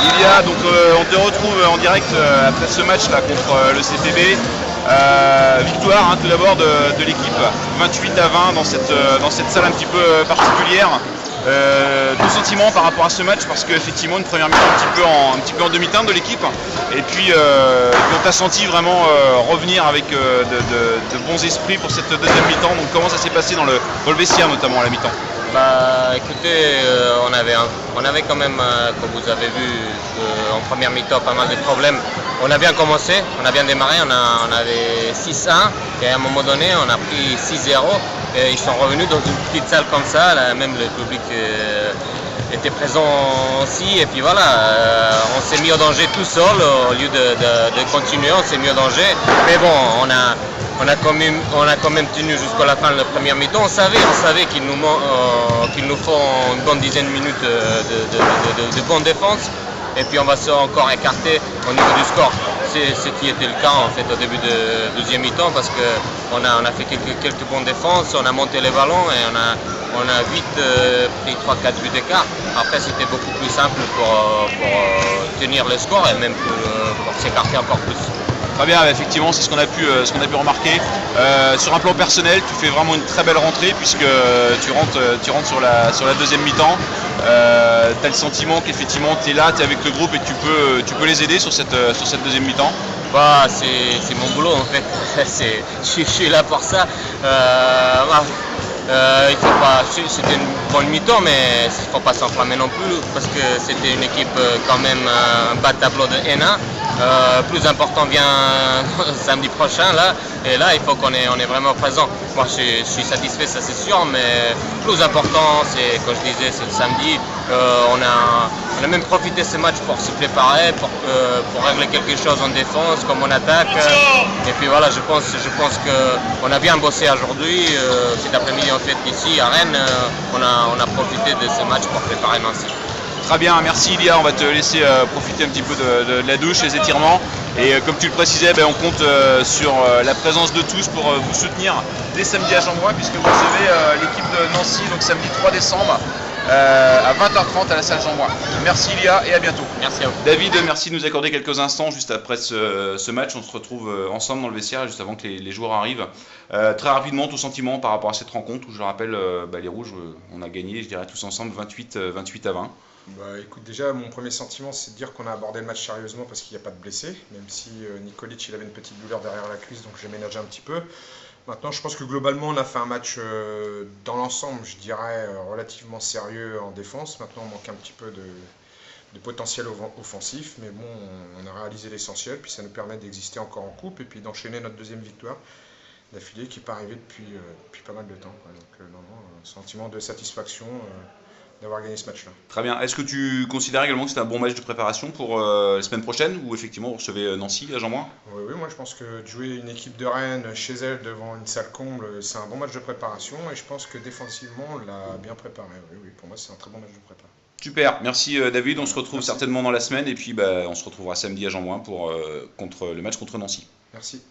Ilia, donc on te retrouve en direct après ce match là contre le CPB. Victoire tout d'abord de l'équipe, 28-20 dans cette salle un petit peu particulière. Ton sentiment par rapport à ce match, parce qu'effectivement une première mi-temps un petit peu en demi-teinte de l'équipe, et puis on t'a senti vraiment revenir avec de bons esprits pour cette deuxième mi-temps. Donc comment ça s'est passé dans le vestiaire notamment à la mi-temps? Bah écoutez, on avait quand même, comme vous avez vu, en première mi-temps pas mal de problèmes. On a bien commencé, on a bien démarré, on avait 6-1 et à un moment donné on a pris 6-0 et ils sont revenus dans une petite salle comme ça, là, même le public était présent aussi et puis voilà, on s'est mis au danger tout seul au lieu de continuer, on s'est mis au danger, mais bon, on a quand même tenu jusqu'à la fin de la première mi-temps. On savait qu'il nous faut une bonne dizaine de minutes de bonne défense. Et puis on va encore écarter au niveau du score. C'est ce qui était le cas en fait au début de deuxième mi-temps, parce qu'on a fait quelques bonnes défenses, on a monté les ballons et on a vite pris 3-4 buts d'écart. Après c'était beaucoup plus simple pour tenir le score et même pour s'écarter encore plus. Très bien, effectivement, c'est ce qu'on a pu remarquer. Sur un plan personnel, tu fais vraiment une très belle rentrée puisque tu rentres sur la deuxième mi-temps. Tu as le sentiment qu'effectivement tu es là, tu es avec le groupe et tu peux les aider sur cette deuxième mi-temps. Bah, c'est mon boulot en fait. Je suis là pour ça. C'était une bonne mi-temps, mais il ne faut pas s'enflammer non plus parce que c'était une équipe quand même bas de tableau de N1. Plus important vient samedi prochain là, et là il faut qu'on est vraiment présent. Moi je suis satisfait, ça c'est sûr, mais plus important c'est, comme je disais, c'est le samedi. On a même profité de ce match pour se préparer, pour régler quelque chose en défense comme en attaque. Et puis voilà, je pense qu'on a bien bossé aujourd'hui. Cet après-midi en fait ici à Rennes, on a profité de ce match pour préparer Nancy. Très bien, merci Ilia, on va te laisser profiter un petit peu de la douche, les étirements. Et comme tu le précisais, on compte sur la présence de tous pour vous soutenir dès samedi à Jean-Bouin, puisque vous recevez l'équipe de Nancy, donc samedi 3 décembre à 20h30 à la salle Jean-Bouin. Merci Ilia et à bientôt. Merci à vous. David, merci de nous accorder quelques instants juste après ce match. On se retrouve ensemble dans le vestiaire juste avant que les joueurs arrivent. Très rapidement, ton sentiment par rapport à cette rencontre où je rappelle, les Rouges, on a gagné, je dirais tous ensemble 28-20. Bah, écoute, déjà mon premier sentiment c'est de dire qu'on a abordé le match sérieusement parce qu'il n'y a pas de blessés, même si Nikolic il avait une petite douleur derrière la cuisse, donc j'ai ménagé un petit peu. Maintenant je pense que globalement on a fait un match dans l'ensemble, je dirais, relativement sérieux en défense. Maintenant on manque un petit peu de potentiel offensif, mais bon, on a réalisé l'essentiel, puis ça nous permet d'exister encore en coupe et puis d'enchaîner notre deuxième victoire d'affilée qui n'est pas arrivée depuis pas mal de temps, quoi. Donc un sentiment de satisfaction d'avoir gagné ce match-là. Très bien. Est-ce que tu considères également que c'est un bon match de préparation pour la semaine prochaine, ou effectivement vous recevez Nancy à Jean-Bouin? Oui, moi je pense que de jouer une équipe de Rennes chez elle devant une salle comble, c'est un bon match de préparation et je pense que défensivement on l'a bien préparé. Oui, pour moi c'est un très bon match de préparation. Super, merci David, on se retrouve certainement dans la semaine et puis on se retrouvera samedi à Jean-Bouin contre le match contre Nancy. Merci.